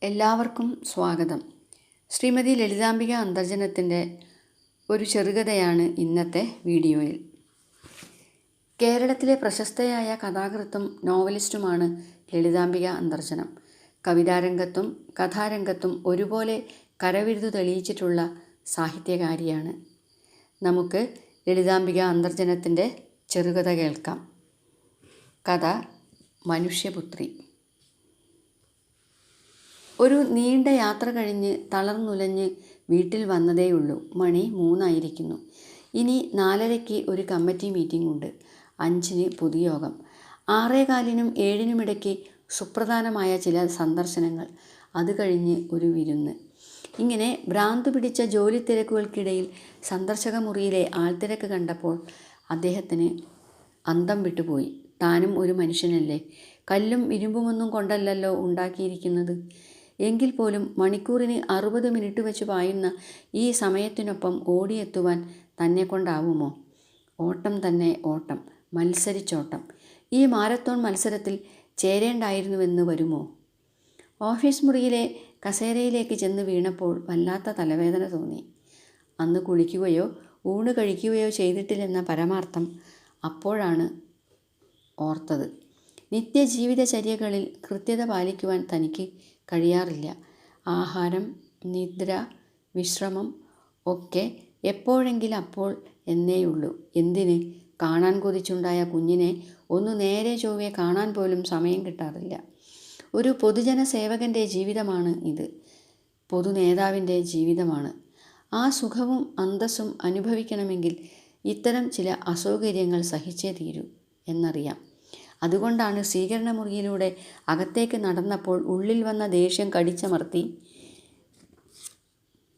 എല്ലാവർക്കും സ്വാഗതം. ശ്രീമതി ലളിതാംബിക അന്തർജനത്തിൻ്റെ ഒരു ചെറുകഥയാണ് ഇന്നത്തെ വീഡിയോയിൽ. കേരളത്തിലെ പ്രശസ്തയായ കഥാകൃത്തും നോവലിസ്റ്റുമാണ് ലളിതാംബിക അന്തർജനം. കവിതാരംഗത്തും കഥാരംഗത്തും ഒരുപോലെ കരവിരുതു തെളിയിച്ചിട്ടുള്ള സാഹിത്യകാരിയാണ്. നമുക്ക് ലളിതാംബിക അന്തർജനത്തിൻ്റെ ചെറുകഥ കേൾക്കാം. കഥ മനുഷ്യപുത്രി. ഒരു നീണ്ട യാത്ര കഴിഞ്ഞ് തളർന്നുലഞ്ഞ് വീട്ടിൽ വന്നതേയുള്ളൂ. മണി 3 ഇനി 4:30 ഒരു കമ്മിറ്റി മീറ്റിംഗ് ഉണ്ട്. 5 പൊതുയോഗം. 6:15 7 സുപ്രധാനമായ ചില സന്ദർശനങ്ങൾ. അത് കഴിഞ്ഞ് ഒരു വിരുന്ന്. ഇങ്ങനെ ഭ്രാന്ത് പിടിച്ച ജോലി തിരക്കുകൾക്കിടയിൽ സന്ദർശക മുറിയിലെ ആൾത്തിരക്ക് കണ്ടപ്പോൾ അദ്ദേഹത്തിന് അന്തം വിട്ടുപോയി. താനും ഒരു മനുഷ്യനല്ലേ, കല്ലും ഇരുമ്പുമൊന്നും കൊണ്ടല്ലല്ലോ ഉണ്ടാക്കിയിരിക്കുന്നത്. എങ്കിൽ പോലും മണിക്കൂറിന് 60 മിനിറ്റ് വെച്ച് പായുന്ന ഈ സമയത്തിനൊപ്പം ഓടിയെത്തുവാൻ തന്നെ കൊണ്ടാവുമോ? ഓട്ടം തന്നെ ഓട്ടം, മത്സരിച്ചോട്ടം. ഈ മാരത്തോൺ മത്സരത്തിൽ ചേരേണ്ടായിരുന്നുവെന്ന് വരുമോ? ഓഫീസ് മുറിയിലെ കസേരയിലേക്ക് ചെന്ന് വീണപ്പോൾ വല്ലാത്ത തലവേദന തോന്നി. അന്ന് കുളിക്കുകയോ ഊണ് കഴിക്കുകയോ ചെയ്തിട്ടില്ലെന്ന പരമാർത്ഥം അപ്പോഴാണ് ഓർത്തത്. നിത്യജീവിതചര്യകളിൽ കൃത്യത പാലിക്കുവാൻ തനിക്ക് കഴിയാറില്ല. ആഹാരം, നിദ്ര, വിശ്രമം ഒക്കെ എപ്പോഴെങ്കിലും അപ്പോൾ എന്നേയുള്ളൂ. എന്തിന്? കാണാൻ കൊതിച്ചുണ്ടായ കുഞ്ഞിനെ ഒന്ന് നേരെ ചൊവ്വേ കാണാൻ പോലും സമയം കിട്ടാറില്ല. ഒരു പൊതുജന സേവകൻ്റെ ജീവിതമാണ് ഇത്. പൊതുനേതാവിൻ്റെ ജീവിതമാണ്. ആ സുഖവും അന്തസ്സും അനുഭവിക്കണമെങ്കിൽ ഇത്തരം ചില അസൗകര്യങ്ങൾ സഹിച്ചേ തീരൂ എന്നറിയാം. അതുകൊണ്ടാണ് സ്വീകരണ മുറിയിലൂടെ അകത്തേക്ക് നടന്നപ്പോൾ ഉള്ളിൽ വന്ന ദേഷ്യം കടിച്ചമർത്തി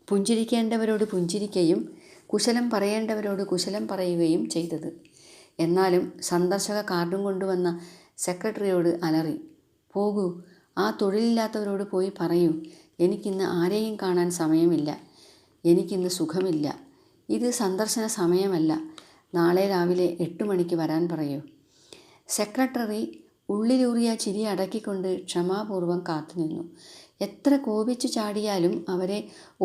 പുഞ്ചിരിക്കേണ്ടവരോട് പുഞ്ചിരിക്കുകയും കുശലം പറയേണ്ടവരോട് കുശലം പറയുകയും ചെയ്തത്. എന്നാലും സന്ദർശക കാർഡും കൊണ്ടുവന്ന സെക്രട്ടറിയോട് അലറി, പോകൂ, ആ തൊഴിലില്ലാത്തവരോട് പോയി പറയൂ, എനിക്കിന്ന് ആരെയും കാണാൻ സമയമില്ല, എനിക്കിന്ന് സുഖമില്ല, ഇത് സന്ദർശന സമയമല്ല, നാളെ രാവിലെ 8 മണിക്ക് വരാൻ പറയൂ. സെക്രട്ടറി ഉള്ളിലൂറിയ ചിരി അടക്കിക്കൊണ്ട് ക്ഷമാപൂർവം കാത്തുനിന്നു. എത്ര കോപിച്ചു ചാടിയാലും അവരെ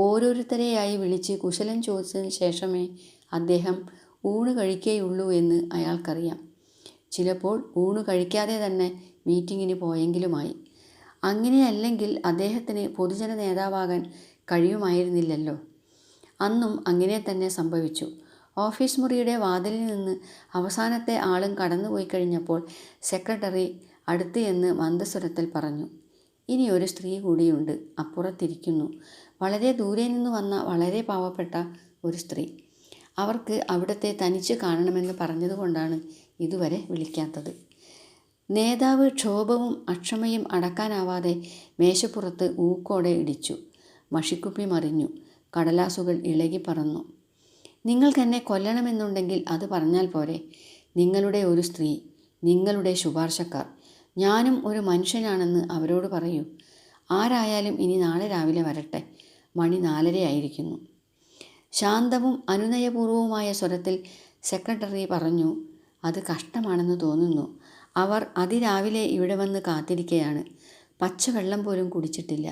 ഓരോരുത്തരെയായി വിളിച്ച് കുശലം ചോദിച്ചതിന് ശേഷമേ അദ്ദേഹം ഊണ് കഴിക്കുകയുള്ളൂ എന്ന് അയാൾക്കറിയാം. ചിലപ്പോൾ ഊണ് കഴിക്കാതെ തന്നെ മീറ്റിങ്ങിന് പോയെങ്കിലുമായി. അങ്ങനെയല്ലെങ്കിൽ അദ്ദേഹത്തിന് പൊതുജന നേതാവാകാൻ കഴിയുമായിരുന്നില്ലല്ലോ. അന്നും അങ്ങനെ തന്നെ സംഭവിച്ചു. ഓഫീസ് മുറിയുടെ വാതിലിൽ നിന്ന് അവസാനത്തെ ആളും കടന്നുപോയി കഴിഞ്ഞപ്പോൾ സെക്രട്ടറി അടുത്ത് എന്ന് മന്ദസ്വരത്തിൽ പറഞ്ഞു, ഇനി ഒരു സ്ത്രീ കൂടിയുണ്ട്, അപ്പുറത്തിരിക്കുന്നു. വളരെ ദൂരെ നിന്ന് വന്ന വളരെ പാവപ്പെട്ട ഒരു സ്ത്രീ. അവർക്ക് അവിടത്തെ തനിച്ച് കാണണമെന്ന് പറഞ്ഞതുകൊണ്ടാണ് ഇതുവരെ വിളിക്കാത്തത്. നേതാവ് ക്ഷോഭവും അക്ഷമയും അടക്കാനാവാതെ മേശപ്പുറത്ത് ഊക്കോടെ ഇടിച്ചു. മഷിക്കുപ്പി മറിഞ്ഞു. കടലാസുകൾ ഇളകി പറന്നു. നിങ്ങൾക്കെന്നെ കൊല്ലണമെന്നുണ്ടെങ്കിൽ അത് പറഞ്ഞാൽ പോരെ? നിങ്ങളുടെ ഒരു സ്ത്രീ, നിങ്ങളുടെ ശുപാർശക്കാർ, ഞാനും ഒരു മനുഷ്യനാണെന്ന് അവരോട് പറയൂ. ആരായാലും ഇനി നാളെ രാവിലെ വരട്ടെ. മണി 4:30 ശാന്തവും അനുനയപൂർവവുമായ സ്വരത്തിൽ സെക്രട്ടറി പറഞ്ഞു, അത് കഷ്ടമാണെന്ന് തോന്നുന്നു. അവർ അതിരാവിലെ ഇവിടെ വന്ന് കാത്തിരിക്കുകയാണ്. പച്ചവെള്ളം പോലും കുടിച്ചിട്ടില്ല.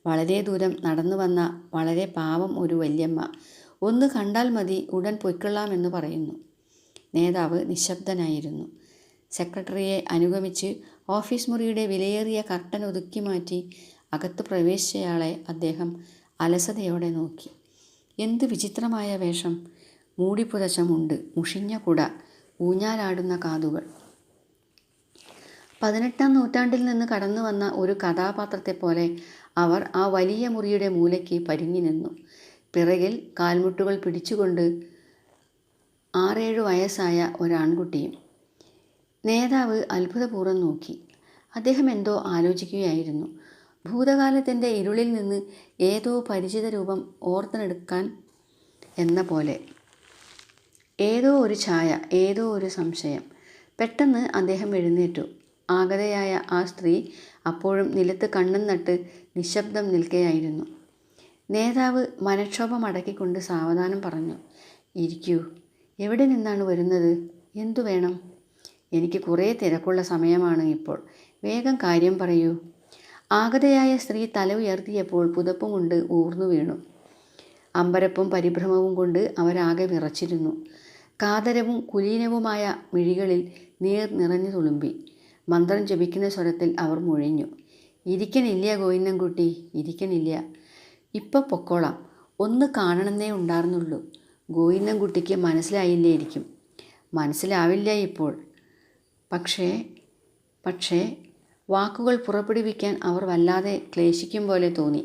വളരെ ദൂരം നടന്നു വന്ന വളരെ പാവം ഒരു വല്യമ്മ. ഒന്ന് കണ്ടാൽ മതി, ഉടൻ പൊയ്ക്കൊള്ളാമെന്ന് പറയുന്നു. നേതാവ് നിശബ്ദനായിരുന്നു. സെക്രട്ടറിയെ അനുഗമിച്ച് ഓഫീസ് മുറിയുടെ വിലയേറിയ കർട്ടൻ ഒതുക്കി മാറ്റി അകത്ത് പ്രവേശിച്ചയാളെ അദ്ദേഹം അലസതയോടെ നോക്കി. എന്ത് വിചിത്രമായ വേഷം! മൂടിപ്പുതച്ച മുണ്ട്, മുഷിഞ്ഞ കുട, ഊഞ്ഞാലാടുന്ന കാതുകൾ. 18-ാം നൂറ്റാണ്ടിൽ നിന്ന് കടന്നു വന്ന ഒരു കഥാപാത്രത്തെപ്പോലെ അവർ ആ വലിയ മുറിയുടെ മൂലയ്ക്ക് പരിങ്ങി നിന്നു. പിറകിൽ കാൽമുട്ടുകൾ പിടിച്ചുകൊണ്ട് 6-7 വയസ്സായ ഒരാൺകുട്ടിയും. നേതാവ് അത്ഭുതപൂർവ്വം നോക്കി. അദ്ദേഹം എന്തോ ആലോചിക്കുകയായിരുന്നു. ഭൂതകാലത്തിൻ്റെ ഇരുളിൽ നിന്ന് ഏതോ പരിചിത രൂപം ഓർത്തെടുക്കാൻ എന്ന പോലെ. ഏതോ ഒരു ഛായ, ഏതോ ഒരു സംശയം. പെട്ടെന്ന് അദ്ദേഹം എഴുന്നേറ്റു. ആഗതയായ ആ സ്ത്രീ അപ്പോഴും നിലത്ത് കണ്ണും നട്ട് നിശബ്ദം നിൽക്കുകയായിരുന്നു. നേതാവ് മനക്ഷോഭം അടക്കിക്കൊണ്ട് സാവധാനം പറഞ്ഞു, ഇരിക്കൂ. എവിടെ നിന്നാണ് വരുന്നത്? എന്തു വേണം? എനിക്ക് കുറേ തിരക്കുള്ള സമയമാണ് ഇപ്പോൾ. വേഗം കാര്യം പറയൂ. ആഗതയായ സ്ത്രീ തല ഉയർത്തിയപ്പോൾ പുതപ്പും കൊണ്ട് ഊർന്നു വീണു. അമ്പരപ്പും പരിഭ്രമവും കൊണ്ട് അവരാകെ വിറച്ചിരുന്നു. കാതരവും കുലീനവുമായ മിഴികളിൽ നീർ നിറഞ്ഞു തുളുമ്പി. മന്ത്രം ജപിക്കുന്ന സ്വരത്തിൽ അവർ മുഴിഞ്ഞു. ഇരിക്കണില്ല ഗോവിന്ദൻകുട്ടി, ഇരിക്കണില്ല. ഇപ്പം പൊക്കോളാം. ഒന്ന് കാണണമെന്നേ ഉണ്ടായിരുന്നുള്ളൂ. ഗോവിന്ദൻകുട്ടിക്ക് മനസ്സിലായില്ലേയിരിക്കും. മനസ്സിലാവില്ല ഇപ്പോൾ. പക്ഷേ വാക്കുകൾ പുറപ്പെടുവിക്കാൻ അവർ വല്ലാതെ ക്ലേശിക്കും പോലെ തോന്നി.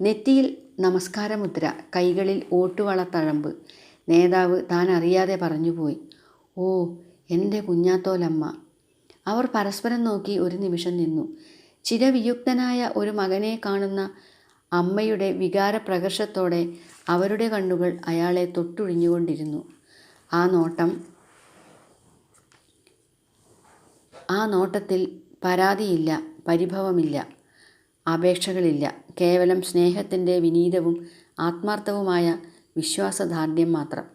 നെറ്റിയിൽ നമസ്കാരമുദ്ര, കൈകളിൽ ഓട്ടുവളത്തഴമ്പ്. നേതാവ് താൻ അറിയാതെ പറഞ്ഞുപോയി, ഓ എൻ്റെ കുഞ്ഞാത്തോലമ്മ. അവർ പരസ്പരം നോക്കി ഒരു നിമിഷം നിന്നു. ചിരവിയുക്തനായ ഒരു മകനെ കാണുന്ന അമ്മയുടെ വികാരപ്രകർഷത്തോടെ അവരുടെ കണ്ണുകൾ അയാളെ തൊട്ടുഴിഞ്ഞുകൊണ്ടിരുന്നു. ആ നോട്ടത്തിൽ പരാതിയില്ല, പരിഭവമില്ല, അപേക്ഷകളില്ല. കേവലം സ്നേഹത്തിൻ്റെ വിനീതവും ആത്മാർത്ഥവുമായ വിശ്വാസദാർഢ്യം മാത്രം.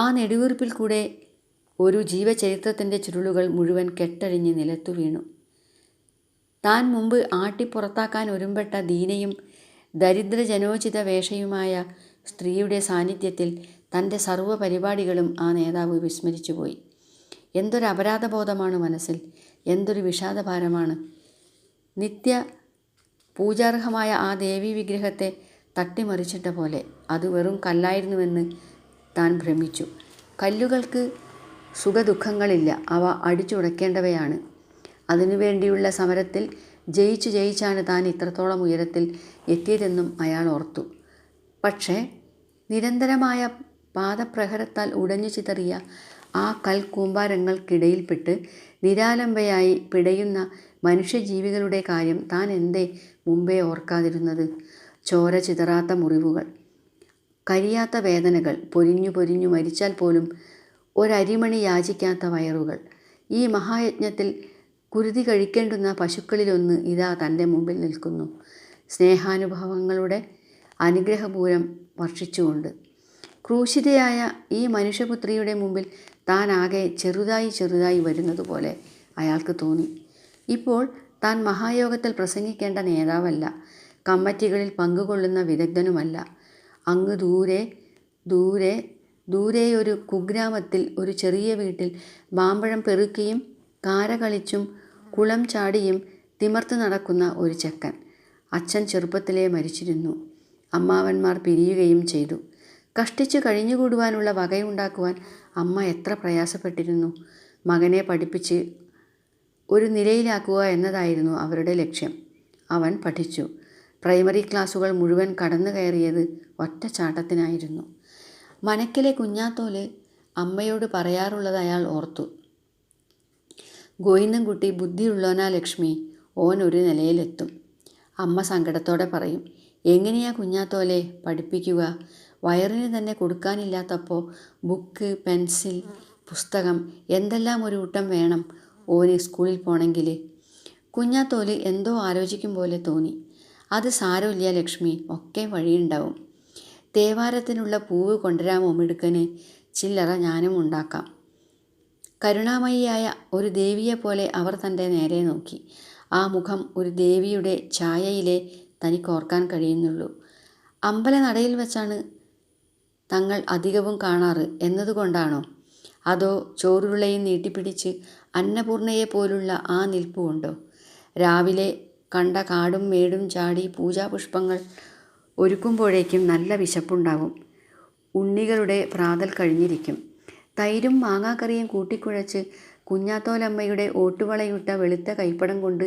ആ നെടുവീർപ്പിൽ കൂടെ ഒരു ജീവചരിത്രത്തിൻ്റെ ചുരുളുകൾ മുഴുവൻ കെട്ടഴിഞ്ഞ് നിലത്തു വീണു. താൻ മുമ്പ് ആട്ടിപ്പുറത്താക്കാൻ ഒരുമ്പെട്ട ദീനയും ദരിദ്രജനോചിത വേഷയുമായ സ്ത്രീയുടെ സാന്നിധ്യത്തിൽ തൻ്റെ സർവ്വ പരിപാടികളും ആ നേതാവ് വിസ്മരിച്ചുപോയി. എന്തൊരു അപരാധബോധമാണ് മനസ്സിൽ, എന്തൊരു വിഷാദഭാരമാണ്. നിത്യ പൂജാർഹമായ ആ ദേവീ വിഗ്രഹത്തെ തട്ടിമറിച്ചിട്ട പോലെ. അത് വെറും കല്ലായിരുന്നുവെന്ന് താൻ ഭ്രമിച്ചു. കല്ലുകൾക്ക് സുഖദുഃഖങ്ങളില്ല, അവ അടിച്ചുടയ്ക്കേണ്ടവയാണ്. അതിനുവേണ്ടിയുള്ള സമരത്തിൽ ജയിച്ചാണ് താൻ ഇത്രത്തോളം ഉയരത്തിൽ എത്തിയതെന്നും അയാൾ ഓർത്തു. പക്ഷേ നിരന്തരമായ പാദപ്രഹരത്താൽ ഉടഞ്ഞു ചിതറിയ ആ കൽക്കൂമ്പാരങ്ങൾക്കിടയിൽപ്പെട്ട് നിരാലംബയായി പിടയുന്ന മനുഷ്യജീവികളുടെ കാര്യം താൻ എന്തേ മുമ്പേ ഓർക്കാതിരുന്നത്? ചോര ചിതറാത്ത മുറിവുകൾ, കരിയാത്ത വേദനകൾ, പൊരിഞ്ഞു മരിച്ചാൽ പോലും ഒരരിമണി യാചിക്കാത്ത വയറുകൾ. ഈ മഹായജ്ഞത്തിൽ കുരുതി കഴിക്കേണ്ടുന്ന പശുക്കളിലൊന്ന് ഇതാ തൻ്റെ മുമ്പിൽ നിൽക്കുന്നു, സ്നേഹാനുഭവങ്ങളുടെ അനുഗ്രഹപൂരം വർഷിച്ചുകൊണ്ട്. ക്രൂശിതയായ ഈ മനുഷ്യപുത്രിയുടെ മുമ്പിൽ താൻ ആകെ ചെറുതായി വരുന്നതുപോലെ അയാൾക്ക് തോന്നി. ഇപ്പോൾ താൻ മഹായോഗത്തിൽ പ്രസംഗിക്കേണ്ട നേതാവല്ല, കമ്മിറ്റികളിൽ പങ്കുകൊള്ളുന്ന വിദഗ്ധനുമല്ല. അങ്ങ് ദൂരെയൊരു കുഗ്രാമത്തിൽ ഒരു ചെറിയ വീട്ടിൽ മാമ്പഴം പെറുക്കിയും കാര കളിച്ചും കുളം ചാടിയും തിമർത്ത് നടക്കുന്ന ഒരു ചെക്കൻ. അച്ഛൻ ചെറുപ്പത്തിലേ മരിച്ചിരുന്നു. അമ്മാവന്മാർ പിരിയുകയും ചെയ്തു. കഷ്ടിച്ച് കഴിഞ്ഞുകൂടുവാനുള്ള വകയുണ്ടാക്കുവാൻ അമ്മ എത്ര പ്രയാസപ്പെട്ടിരുന്നു. മകനെ പഠിപ്പിച്ച് ഒരു നിലയിലാക്കുക എന്നതായിരുന്നു അവരുടെ ലക്ഷ്യം. അവൻ പഠിച്ചു. പ്രൈമറി ക്ലാസുകൾ മുഴുവൻ കടന്നു കയറിയത് ഒറ്റച്ചാട്ടത്തിനായിരുന്നു. മനക്കിലെ കുഞ്ഞാത്തോല് അമ്മയോട് പറയാറുള്ളത് അയാൾ ഓർത്തു. ഗോവിന്ദൻകുട്ടി ബുദ്ധിയുള്ളോനാ ലക്ഷ്മി, ഓൻ ഒരു നിലയിലെത്തും. അമ്മ സങ്കടത്തോടെ പറയും, എങ്ങനെയാ കുഞ്ഞാത്തോലെ പഠിപ്പിക്കുക? വയറിന് തന്നെ കൊടുക്കാനില്ലാത്തപ്പോൾ ബുക്ക്, പെൻസിൽ, പുസ്തകം എന്തെല്ലാം ഒരു കൂട്ടം വേണം ഓന് സ്കൂളിൽ പോണെങ്കിൽ. കുഞ്ഞാത്തോല് എന്തോ ആലോചിക്കും പോലെ തോന്നി. അത് സാരമില്ല ലക്ഷ്മി, ഒക്കെ വഴിയുണ്ടാവും. തേവാരത്തിനുള്ള പൂവ് കൊണ്ടുവരാമോ മിടുക്കന്? ചില്ലറ ഞാനും ഉണ്ടാക്കാം. കരുണാമയിയായ ഒരു ദേവിയെപ്പോലെ അവർ തൻ്റെ നേരെ നോക്കി. ആ മുഖം ഒരു ദേവിയുടെ ഛായയിലേ തനിക്കോർക്കാൻ കഴിയുന്നുള്ളൂ. അമ്പലനടയിൽ വച്ചാണ് തങ്ങൾ അധികവും കാണാറ് എന്നതുകൊണ്ടാണോ? അതോ ചോറുരുളയും നീട്ടിപ്പിടിച്ച് അന്നപൂർണയെപ്പോലുള്ള ആ നിൽപ്പുകൊണ്ടോ? രാവിലെ കണ്ട കാടും മേടും ചാടി പൂജാപുഷ്പങ്ങൾ ഒരുക്കുമ്പോഴേക്കും നല്ല വിശപ്പുണ്ടാവും. ഉണ്ണികളുടെ പ്രാതൽ കഴിഞ്ഞിരിക്കും. തൈരും മാങ്ങാക്കറിയും കൂട്ടിക്കുഴച്ച് കുഞ്ഞാത്തോലമ്മയുടെ ഓട്ടുവളയിട്ട വെളുത്ത കൈപ്പടം കൊണ്ട്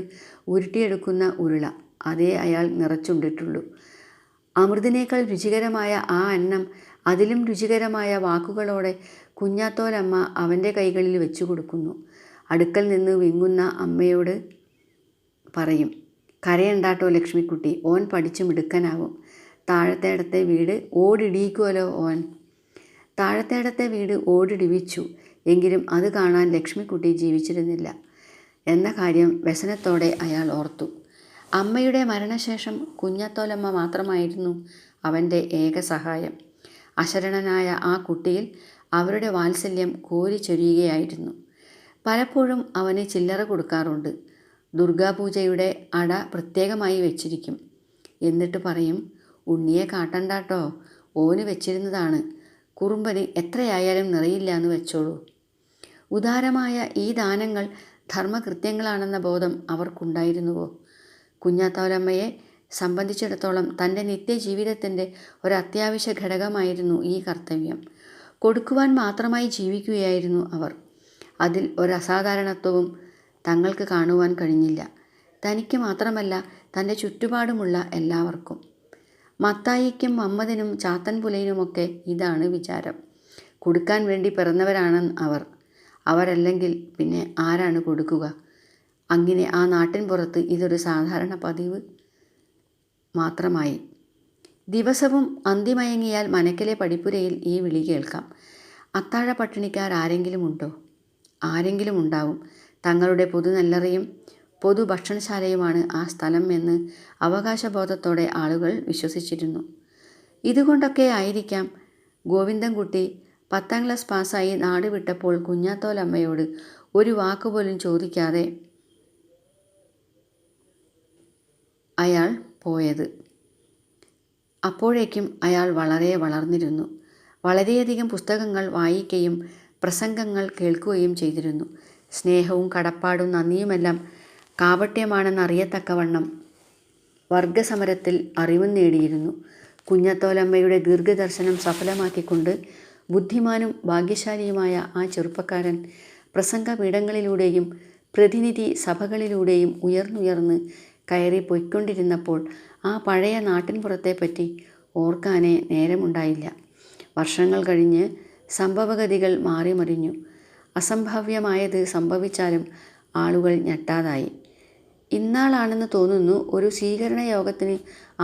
ഉരുട്ടിയെടുക്കുന്ന ഉരുള, അതേ അയാൾ നിറച്ചുണ്ടിട്ടുള്ളൂ. അമൃതിനേക്കാൾ രുചികരമായ ആ അന്നം അതിലും രുചികരമായ വാക്കുകളോടെ കുഞ്ഞാത്തോലമ്മ അവൻ്റെ കൈകളിൽ വെച്ചു കൊടുക്കുന്നു. അടുക്കൽ നിന്ന് വിങ്ങുന്ന അമ്മയോട് പറയും, കരയണ്ടാട്ടോ ലക്ഷ്മിക്കുട്ടി, ഓൻ പഠിച്ചു മിടുക്കനാവും. താഴത്തേടത്തെ വീട് ഓടിടിയിക്കുമല്ലോ ഓൻ. താഴത്തേടത്തെ വീട് ഓടിടിവിച്ചു. എങ്കിലും അത് കാണാൻ ലക്ഷ്മിക്കുട്ടി ജീവിച്ചിരുന്നില്ല എന്ന കാര്യം വ്യസനത്തോടെ അയാൾ ഓർത്തു. അമ്മയുടെ മരണശേഷം കുഞ്ഞാത്തോലമ്മ മാത്രമായിരുന്നു അവൻ്റെ ഏക സഹായം. അശരണനായ ആ കുട്ടിയിൽ അവരുടെ വാത്സല്യം കോരിച്ചൊരിയുകയായിരുന്നു. പലപ്പോഴും അവന് ചില്ലറ കൊടുക്കാറുണ്ട്. ദുർഗാപൂജയുടെ അട പ്രത്യേകമായി വെച്ചിരിക്കും. എന്നിട്ട് പറയും, ഉണ്ണിയെ കാട്ടണ്ടാട്ടോ, ഓന് വെച്ചിരുന്നതാണ്. കുറുമ്പന് എത്രയായാലും നിറയില്ല എന്ന് വെച്ചോളൂ. ഉദാരമായ ഈ ദാനങ്ങൾ ധർമ്മകൃത്യങ്ങളാണെന്ന ബോധം അവർക്കുണ്ടായിരുന്നുവോ? കുഞ്ഞാത്തോലമ്മയെ സംബന്ധിച്ചിടത്തോളം തൻ്റെ നിത്യജീവിതത്തിൻ്റെ ഒരത്യാവശ്യ ഘടകമായിരുന്നു ഈ കർത്തവ്യം. കൊടുക്കുവാൻ മാത്രമായി ജീവിക്കുകയായിരുന്നു അവർ. അതിൽ ഒരസാധാരണത്വവും തങ്ങൾക്ക് കാണുവാൻ കഴിഞ്ഞില്ല. തനിക്ക് മാത്രമല്ല, തൻ്റെ ചുറ്റുപാടുമുള്ള എല്ലാവർക്കും. മത്തായിക്കും മമ്മദിനും ചാത്തൻ പുലയനുമൊക്കെ ഇതാണ് വിചാരം. കൊടുക്കാൻ വേണ്ടി പിറന്നവരാണ് അവർ. അവരല്ലെങ്കിൽ പിന്നെ ആരാണ് കൊടുക്കുക? അങ്ങനെ ആ നാട്ടിൻ പുറത്ത് ഇതൊരു സാധാരണ പതിവ് മാത്രമായി. ദിവസവും അന്തിമയങ്ങിയാൽ മനക്കിലെ പടിപ്പുരയിൽ ഈ വിളി കേൾക്കാം. അത്താഴ പട്ടിണിക്കാരെങ്കിലും ഉണ്ടോ? ആരെങ്കിലും ഉണ്ടാവും. തങ്ങളുടെ പൊതുനെല്ലറയും പൊതുഭക്ഷണശാലയുമാണ് ആ സ്ഥലം എന്ന് അവകാശബോധത്തോടെ ആളുകൾ വിശ്വസിച്ചിരുന്നു. ഇതുകൊണ്ടൊക്കെ ആയിരിക്കാം ഗോവിന്ദൻകുട്ടി 10ാം ക്ലാസ് പാസ്സായി നാട് വിട്ടപ്പോൾ കുഞ്ഞാത്തോലമ്മയോട് ഒരു വാക്കുപോലും ചോദിക്കാതെ അയാൾ പോയത്. അപ്പോഴേക്കും അയാൾ വളരെ വളർന്നിരുന്നു. വളരെയധികം പുസ്തകങ്ങൾ വായിക്കുകയും പ്രസംഗങ്ങൾ കേൾക്കുകയും ചെയ്തിരുന്നു. സ്നേഹവും കടപ്പാടും നന്ദിയുമെല്ലാം കാപട്യമാണെന്നറിയത്തക്കവണ്ണം വർഗസമരത്തിൽ അറിവും നേടിയിരുന്നു. കുഞ്ഞാത്തോലമ്മയുടെ ദീർഘദർശനം സഫലമാക്കിക്കൊണ്ട് ബുദ്ധിമാനും ഭാഗ്യശാലിയുമായ ആ ചെറുപ്പക്കാരൻ പ്രസംഗപീഠങ്ങളിലൂടെയും പ്രതിനിധി സഭകളിലൂടെയും ഉയർന്നുയർന്ന് കയറി പൊയ്ക്കൊണ്ടിരുന്നപ്പോൾ ആ പഴയ നാട്ടിൻപുറത്തെപ്പറ്റി ഓർക്കാനേ നേരമുണ്ടായില്ല. വർഷങ്ങൾ കഴിഞ്ഞ് സംഭവഗതികൾ മാറിമറിഞ്ഞു. അസംഭവ്യമായത് സംഭവിച്ചാലും ആളുകൾ ഞെട്ടാതായി. ഇന്നാളാണെന്ന് തോന്നുന്നു, ഒരു സ്വീകരണ യോഗത്തിന്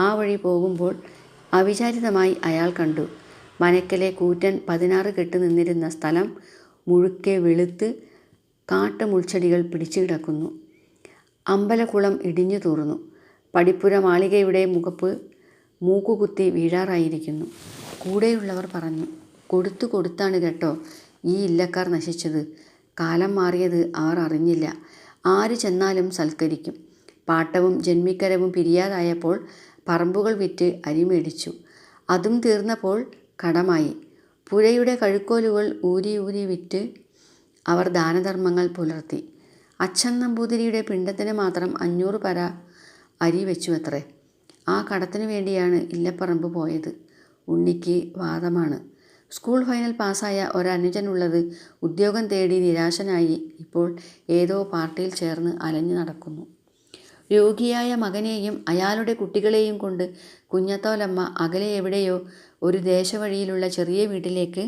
ആ വഴി പോകുമ്പോൾ അവിചാരിതമായി അയാൾ കണ്ടു. മനക്കലെ കൂറ്റൻ 16 കെട്ട് നിന്നിരുന്ന സ്ഥലം മുഴുക്കെ വെളുത്ത് കാട്ടുമുൾച്ചെടികൾ പിടിച്ചു കിടക്കുന്നു. അമ്പലക്കുളം ഇടിഞ്ഞു തൂർന്നു. പടിപ്പുര മാളികയുടെ മുഖപ്പ് മൂക്കുകുത്തി വീഴാറായിരിക്കുന്നു. കൂടെയുള്ളവർ പറഞ്ഞു, കൊടുത്താണ് കേട്ടോ ഈ ഇല്ലക്കാർ നശിച്ചത്. കാലം മാറിയത് അവർ അറിഞ്ഞില്ല. ആര് ചെന്നാലും സൽക്കരിക്കും. പാട്ടവും ജന്മിക്കരവും പിരിയാതായപ്പോൾ പറമ്പുകൾ വിറ്റ് അരി മേടിച്ചു. അതും തീർന്നപ്പോൾ കടമായി. പുരയുടെ കഴുക്കോലുകൾ ഊരി വിറ്റ് അവർ ദാനധർമ്മങ്ങൾ പുലർത്തി. അച്ഛൻ നമ്പൂതിരിയുടെ പിണ്ടത്തിന് മാത്രം 500 പര അരി വെച്ചുവത്രേ. ആ കടത്തിനു വേണ്ടിയാണ് ഇല്ലപ്പറമ്പ് പോയത്. ഉണ്ണിക്ക് വാദമാണ്. സ്കൂൾ ഫൈനൽ പാസ്സായ ഒരനുജനുള്ളത് ഉദ്യോഗം തേടി നിരാശനായി ഇപ്പോൾ ഏതോ പാർട്ടിയിൽ ചേർന്ന് അലഞ്ഞു നടക്കുന്നു. രോഗിയായ മകനെയും അയാളുടെ കുട്ടികളെയും കൊണ്ട് കുഞ്ഞാത്തോലമ്മ അകലെ എവിടെയോ ഒരു ദേശവഴിയിലുള്ള ചെറിയ വീട്ടിലേക്ക്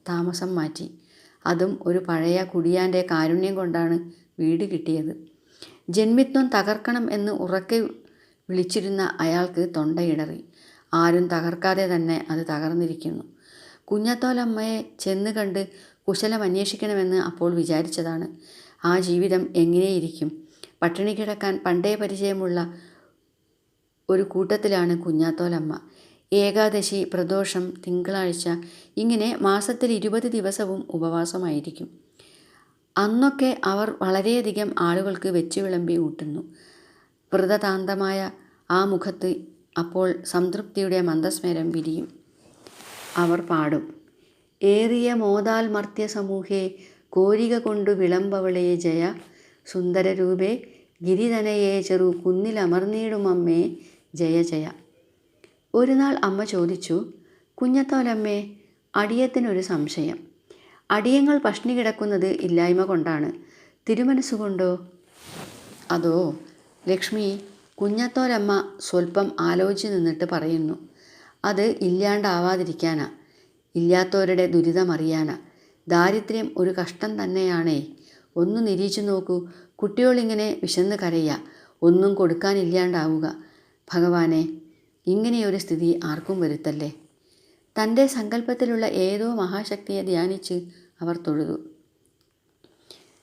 താമസം മാറ്റി. അതും ഒരു പഴയ കുടിയാൻ്റെ കാരുണ്യം കൊണ്ടാണ് വീട് കിട്ടിയത്. ജന്മിത്വം തകർക്കണം എന്ന് ഉറക്കെ വിളിച്ചിരുന്ന അയാൾക്ക് തൊണ്ടയിടറി. ആരും തകർക്കാതെ തന്നെ അത് തകർന്നിരിക്കുന്നു. കുഞ്ഞാത്തോലമ്മയെ ചെന്ന് കണ്ട് കുശലം അന്വേഷിക്കണമെന്ന് അപ്പോൾ വിചാരിച്ചതാണ്. ആ ജീവിതം എങ്ങനെയിരിക്കും? പട്ടിണി കിടക്കാൻ പണ്ടേ പരിചയമുള്ള ഒരു കൂട്ടത്തിലാണ് കുഞ്ഞാത്തോലമ്മ. ഏകാദശി, പ്രദോഷം, തിങ്കളാഴ്ച ഇങ്ങനെ മാസത്തിൽ 20 ദിവസവും ഉപവാസമായിരിക്കും. അന്നൊക്കെ അവർ വളരെയധികം ആളുകൾക്ക് വെച്ച് വിളമ്പി ഊട്ടുന്നു. വ്രതതാന്തമായ ആ മുഖത്ത് അപ്പോൾ സംതൃപ്തിയുടെ മന്ദസ്മരം വിരിയും. അവർ പാടും, ഏറിയ മോദാൽ മർത്യ സമൂഹേ കോരിക കൊണ്ടു വിളമ്പവളേ ജയ, സുന്ദരരൂപേ ഗിരിതനയെ ചെറു കുന്നിലമർന്നിടുമമ്മേ ജയ ജയ. ഒരു നാൾ അമ്മ ചോദിച്ചു, കുഞ്ഞാത്തോലമ്മേ, അടിയത്തിനൊരു സംശയം. അടിയങ്ങൾ പഷ്ണി കിടക്കുന്നത് ഇല്ലായ്മ കൊണ്ടാണ്, തിരുമനസ്സുകൊണ്ടോ? അതോ? ലക്ഷ്മി, കുഞ്ഞാത്തോലമ്മ സ്വല്പം ആലോചിച്ച് നിന്നിട്ട് പറയുന്നു, അത് ഇല്ലാണ്ടാവാതിരിക്കാനാ, ഇല്ലാത്തവരുടെ ദുരിതമറിയാനാ. ദാരിദ്ര്യം ഒരു കഷ്ടം തന്നെയാണേ. ഒന്ന് നിരീച്ചു നോക്കൂ, കുട്ടികളിങ്ങനെ വിശന്ന് കരയുക, ഒന്നും കൊടുക്കാനില്ലാണ്ടാവുക. ഭഗവാനെ, ഇങ്ങനെയൊരു സ്ഥിതി ആർക്കും വരുത്തല്ലേ. തൻ്റെ സങ്കല്പത്തിലുള്ള ഏതോ മഹാശക്തിയെ ധ്യാനിച്ച് അവർ തൊഴുതു.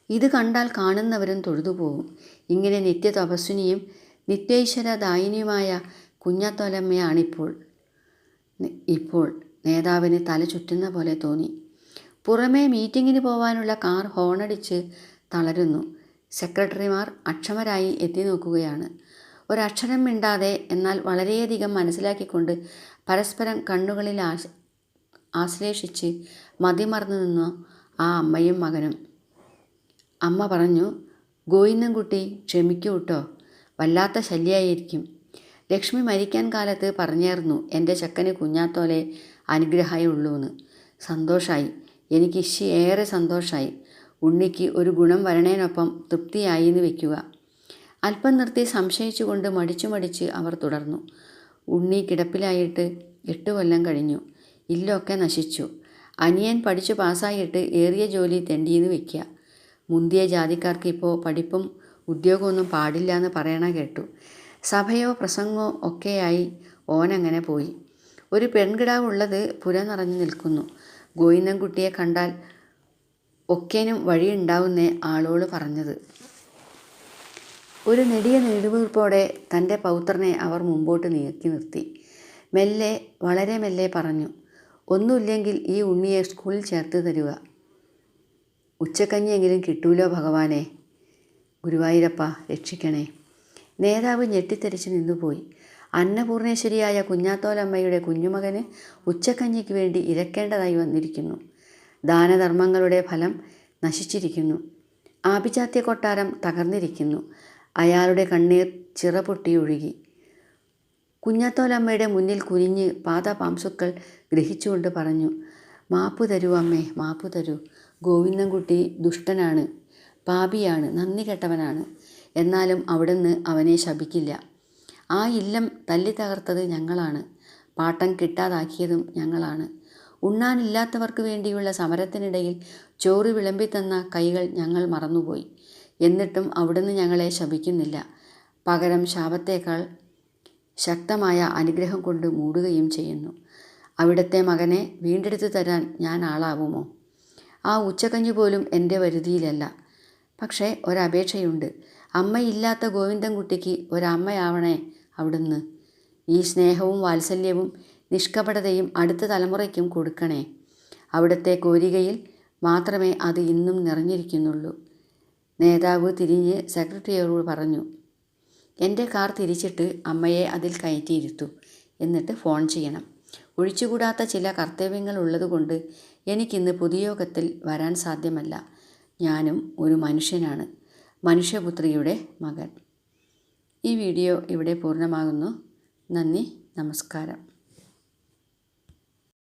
ഇത് കണ്ടാൽ കാണുന്നവരും തൊഴുതുപോകും. ഇങ്ങനെ നിത്യ തപസ്വിനിയും നിത്യൈശ്വരദായിനിയുമായ കുഞ്ഞാത്തോലമ്മയാണിപ്പോൾ. നേതാവിന് തല ചുറ്റുന്ന പോലെ തോന്നി. പുറമേ മീറ്റിങ്ങിന് പോവാനുള്ള കാർ ഹോണടിച്ച് തളരുന്നു. സെക്രട്ടറിമാർ അക്ഷമരായി എത്തി നോക്കുകയാണ്. ഒരക്ഷരം മിണ്ടാതെ എന്നാൽ വളരെയധികം മനസ്സിലാക്കിക്കൊണ്ട് പരസ്പരം കണ്ണുകളിൽ ആശ്ലേഷിച്ച് മതിമറന്നു നിന്നു ആ അമ്മയും മകനും. അമ്മ പറഞ്ഞു, ഗോവിന്ദൻകുട്ടി ക്ഷമിക്കൂ കേട്ടോ, വല്ലാത്ത ശല്യമായിരിക്കും. ലക്ഷ്മി മരിക്കാൻ കാലത്ത് പറഞ്ഞായിരുന്നു എൻ്റെ ചെക്കന് കുഞ്ഞാത്തോലെ അനുഗ്രഹമേ ഉള്ളൂന്ന്. സന്തോഷമായി, എനിക്ക് ഏറെ സന്തോഷമായി. ഉണ്ണിക്ക് ഒരു ഗുണം വരണേനൊപ്പം തൃപ്തിയായി എന്ന് വയ്ക്കുക. അല്പം നിർത്തി സംശയിച്ചുകൊണ്ട് മടിച്ച് അവർ തുടർന്നു. ഉണ്ണി കിടപ്പിലായിട്ട് 8 കൊല്ലം കഴിഞ്ഞു. ഇല്ലൊക്കെ നശിച്ചു. അനിയൻ പഠിച്ചു പാസ്സായിട്ട് ഏറിയ ജോലി തെണ്ടിയെന്ന് വയ്ക്കുക. മുന്തിയ ജാതിക്കാർക്ക് ഇപ്പോൾ പഠിപ്പും ഉദ്യോഗമൊന്നും പാടില്ല എന്ന് പറയണ കേട്ടു. സഭയോ പ്രസംഗമോ ഒക്കെയായി ഓനങ്ങനെ പോയി. ഒരു പെൺകിടാവുള്ളത് പുര നിറഞ്ഞു നിൽക്കുന്നു. ഗോവിന്ദൻകുട്ടിയെ കണ്ടാൽ ഒക്കേനും വഴിയുണ്ടാവുന്നേ ആളോട് പറഞ്ഞത്. ഒരു നെടിയ നെടുവീർപ്പോടെ തൻ്റെ പൗത്രനെ അവർ മുമ്പോട്ട് നീക്കി നിർത്തി. മെല്ലെ, വളരെ മെല്ലെ പറഞ്ഞു, ഒന്നുമില്ലെങ്കിൽ ഈ ഉണ്ണിയെ സ്കൂളിൽ ചേർത്ത് തരുക. ഉച്ചക്കഞ്ഞിയെങ്കിലും കിട്ടൂലോ ഭഗവാനെ. ഗുരുവായൂരപ്പ രക്ഷിക്കണേ. നേതാവ് ഞെട്ടിത്തെറിച്ച് നിന്നുപോയി. അന്നപൂർണേശ്വരിയായ കുഞ്ഞാത്തോലമ്മയുടെ കുഞ്ഞുമകന് ഉച്ചക്കഞ്ഞിക്ക് വേണ്ടി ഇരക്കേണ്ടതായി വന്നിരിക്കുന്നു. ദാനധർമ്മങ്ങളുടെ ഫലം നശിച്ചിരിക്കുന്നു. ആഭിജാത്യ കൊട്ടാരം തകർന്നിരിക്കുന്നു. അയാളുടെ കണ്ണീർ ചിറപൊട്ടി ഒഴുകി. കുഞ്ഞാത്തോലമ്മയുടെ മുന്നിൽ കുനിഞ്ഞ് പാദപാംസുക്കൾ ഗ്രഹിച്ചുകൊണ്ട് പറഞ്ഞു, മാപ്പു തരൂ അമ്മേ, മാപ്പു തരൂ. ഗോവിന്ദൻകുട്ടി ദുഷ്ടനാണ്, പാപിയാണ്, നന്ദി കെട്ടവനാണ്. എന്നാലും അവിടുന്ന് അവനെ ശപിക്കില്ല. ആ ഇല്ലം തല്ലി തകർത്തത് ഞങ്ങളാണ്. പാട്ടം കിട്ടാതാക്കിയതും ഞങ്ങളാണ്. ഉണ്ണാനില്ലാത്തവർക്ക് വേണ്ടിയുള്ള സമരത്തിനിടയിൽ ചോറ് വിളമ്പിത്തന്ന കൈകൾ ഞങ്ങൾ മറന്നുപോയി. എന്നിട്ടും അവിടുന്ന് ഞങ്ങളെ ശപിക്കുന്നില്ല. പകരം ശാപത്തേക്കാൾ ശക്തമായ അനുഗ്രഹം കൊണ്ട് മൂടുകയും ചെയ്യുന്നു. അവിടുത്തെ മകനെ വീണ്ടെടുത്തു തരാൻ ഞാൻ ആളാവുമോ? ആ ഉച്ചക്കഞ്ഞി പോലും എൻ്റെ വരുതിയിലല്ല. പക്ഷേ ഒരപേക്ഷയുണ്ട്. അമ്മയില്ലാത്ത ഗോവിന്ദൻകുട്ടിക്ക് ഒരമ്മയാവണേ അവിടുന്ന്. ഈ സ്നേഹവും വാത്സല്യവും നിഷ്കപടതയും അടുത്ത തലമുറയ്ക്കും കൊടുക്കണേ. അവിടുത്തെ കോരികയിൽ മാത്രമേ അത് ഇന്നും നിറഞ്ഞിരിക്കുന്നുള്ളൂ. നേതാവ് തിരിഞ്ഞ് സെക്രട്ടറിയോട് പറഞ്ഞു, എൻ്റെ കാർ തിരിച്ചിട്ട് അമ്മയെ അതിൽ കയറ്റിയിരുത്തു. എന്നിട്ട് ഫോൺ ചെയ്യണം. ഒഴിച്ചുകൂടാത്ത ചില കർത്തവ്യങ്ങൾ ഉള്ളതുകൊണ്ട് എനിക്കിന്ന് പൊതുയോഗത്തിൽ വരാൻ സാധ്യമല്ല. ഞാനും ഒരു മനുഷ്യനാണ്, മനുഷ്യപുത്രിയുടെ മകൻ. ഈ വീഡിയോ ഇവിടെ പൂർണ്ണമാകുന്നു. നന്ദി, നമസ്കാരം.